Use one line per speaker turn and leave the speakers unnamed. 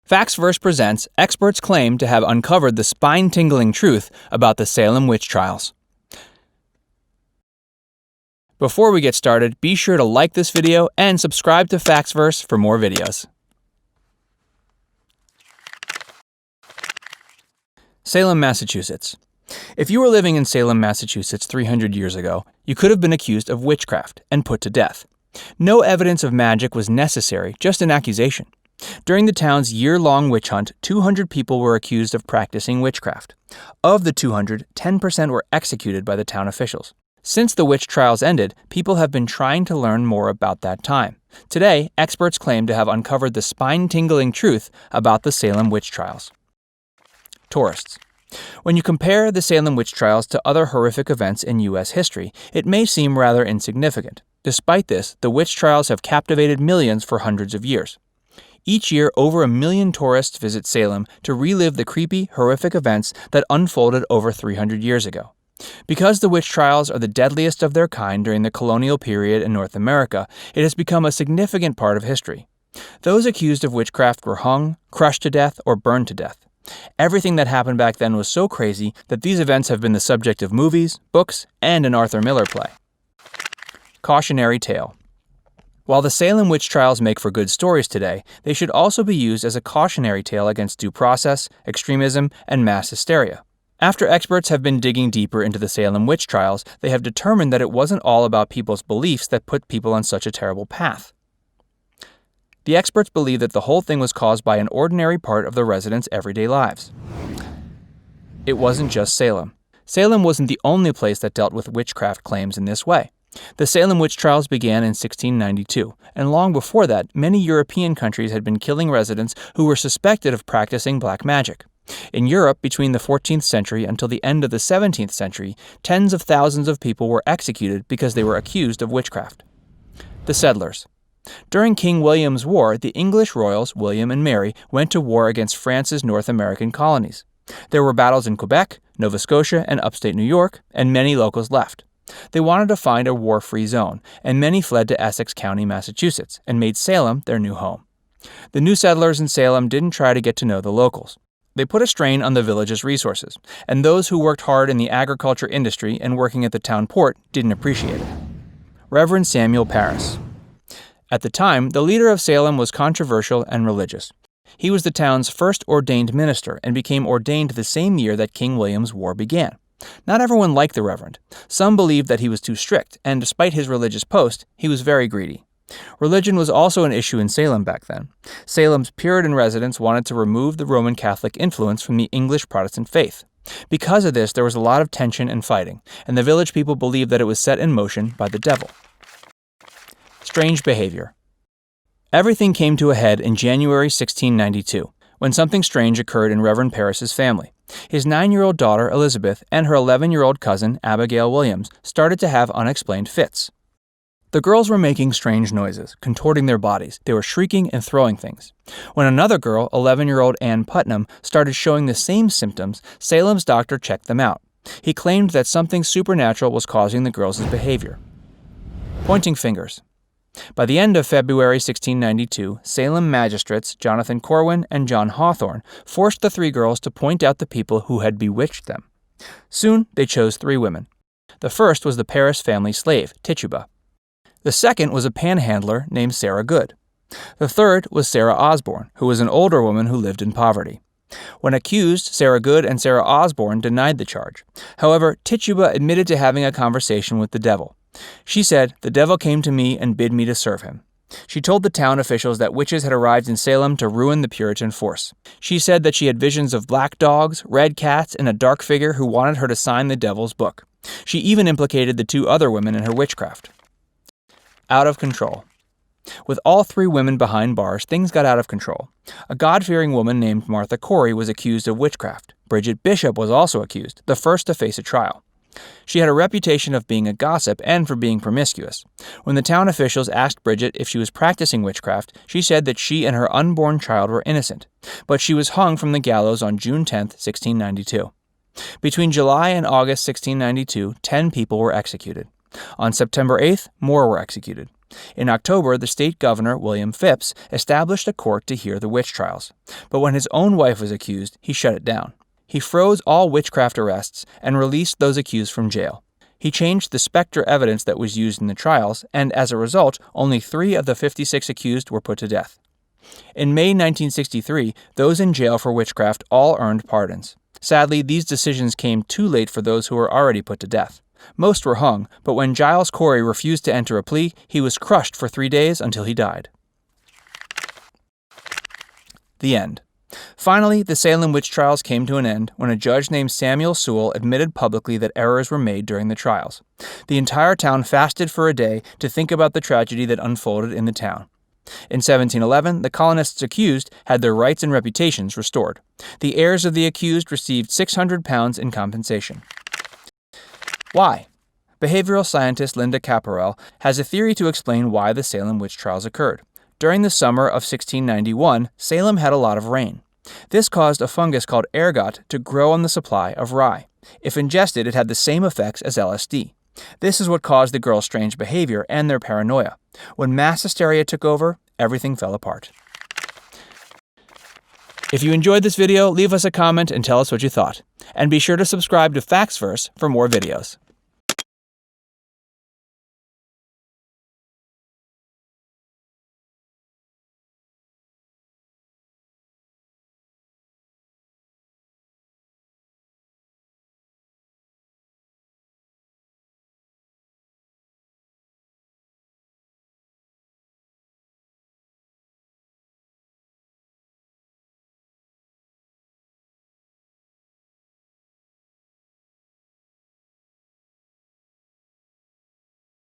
FactsVerse presents experts claim to have uncovered the spine-tingling truth about the Salem witch trials. Before we get started, be sure to like this video and subscribe to FactsVerse for more videos. Salem, Massachusetts. If you were living in Salem, Massachusetts 300 years ago, you could have been accused of witchcraft and put to death. No evidence of magic was necessary, just an accusation. During the town's year-long witch hunt, 200 people were accused of practicing witchcraft. Of the 200, 10% were executed by the town officials. Since the witch trials ended, people have been trying to learn more about that time. Today, experts claim to have uncovered the spine-tingling truth about the Salem witch trials. Tourists. When you compare the Salem witch trials to other horrific events in U.S. history, it may seem rather insignificant. Despite this, the witch trials have captivated millions for hundreds of years. Each year, over 1 million tourists visit Salem to relive the creepy, horrific events that unfolded over 300 years ago. Because the witch trials are the deadliest of their kind during the colonial period in North America, it has become a significant part of history. Those accused of witchcraft were hung, crushed to death, or burned to death. Everything that happened back then was so crazy that these events have been the subject of movies, books, and an Arthur Miller play. Cautionary tale. While the Salem witch trials make for good stories today, they should also be used as a cautionary tale against due process, extremism, and mass hysteria. After experts have been digging deeper into the Salem witch trials, they have determined that it wasn't all about people's beliefs that put people on such a terrible path. The experts believe that the whole thing was caused by an ordinary part of the residents' everyday lives. It wasn't just Salem. Salem wasn't the only place that dealt with witchcraft claims in this way. The Salem witch trials began in 1692, and long before that, many European countries had been killing residents who were suspected of practicing black magic. In Europe, between the 14th century until the end of the 17th century, tens of thousands of people were executed because they were accused of witchcraft. The settlers. During King William's War, the English royals, William and Mary, went to war against France's North American colonies. There were battles in Quebec, Nova Scotia, and upstate New York, and many locals left. They wanted to find a war-free zone, and many fled to Essex County, Massachusetts, and made Salem their new home. The new settlers in Salem didn't try to get to know the locals. They put a strain on the village's resources, and those who worked hard in the agriculture industry and working at the town port didn't appreciate it. Reverend Samuel PARRIS. At the time, the leader of Salem was controversial and religious. He was the town's first ordained minister and became ordained the same year that King William's War began. Not everyone liked the Reverend. Some believed that he was too strict, and despite his religious post, he was very greedy. Religion was also an issue in Salem back then. Salem's Puritan residents wanted to remove the Roman Catholic influence from the English Protestant faith. Because of this, there was a lot of tension and fighting, and the village people believed that it was set in motion by the devil. Strange behavior. Everything came to a head in January 1692, when something strange occurred in Reverend Parris's family. His 9-year-old daughter, Elizabeth, and her 11-year-old cousin, Abigail Williams, started to have unexplained fits. The girls were making strange noises, contorting their bodies. They were shrieking and throwing things. When another girl, 11-year-old Ann Putnam, started showing the same symptoms, Salem's doctor checked them out. He claimed that something supernatural was causing the girls' behavior. Pointing fingers. By the end of February 1692, Salem magistrates Jonathan Corwin and John Hawthorne forced the 3 girls to point out the people who had bewitched them. Soon, they chose 3 women. The first was the Parris family slave, Tituba. The second was a panhandler named Sarah Good. The third was Sarah Osborne, who was an older woman who lived in poverty. When accused, Sarah Good and Sarah Osborne denied the charge. However, Tituba admitted to having a conversation with the devil. She said, "The devil came to me and bid me to serve him." She told the town officials that witches had arrived in Salem to ruin the Puritan force. She said that she had visions of black dogs, red cats, and a dark figure who wanted her to sign the devil's book. She even implicated the 2 other women in her witchcraft. Out of control. With all 3 women behind bars, things got out of control. A God-fearing woman named Martha Corey was accused of witchcraft. Bridget Bishop was also accused, the first to face a trial. She had a reputation of being a gossip and for being promiscuous. When the town officials asked Bridget if she was practicing witchcraft, she said that she and her unborn child were innocent, but she was hung from the gallows on June 10, 1692. Between July and August 1692, 10 people were executed. On September 8th, more were executed. In October, the state governor, William Phipps, established a court to hear the witch trials. But when his own wife was accused, he shut it down. He froze all witchcraft arrests and released those accused from jail. He changed the specter evidence that was used in the trials, and as a result, only 3 of the 56 accused were put to death. In May 1963, those in jail for witchcraft all earned pardons. Sadly, these decisions came too late for those who were already put to death. Most were hung, but when Giles Corey refused to enter a plea, he was crushed for 3 days until he died. The end. Finally, the Salem witch trials came to an end when a judge named Samuel Sewall admitted publicly that errors were made during the trials. The entire town fasted for a day to think about the tragedy that unfolded in the town. In 1711, the colonists accused had their rights and reputations restored. The heirs of the accused received £600 in compensation. Why? Behavioral scientist Linda Caparel has a theory to explain why the Salem witch trials occurred. During the summer of 1691, Salem had a lot of rain. This caused a fungus called ergot to grow on the supply of rye. If ingested, it had the same effects as LSD. This is what caused the girls' strange behavior and their paranoia. When mass hysteria took over, everything fell apart. If you enjoyed this video, leave us a comment and tell us what you thought. And be sure to subscribe to FactsVerse for more videos.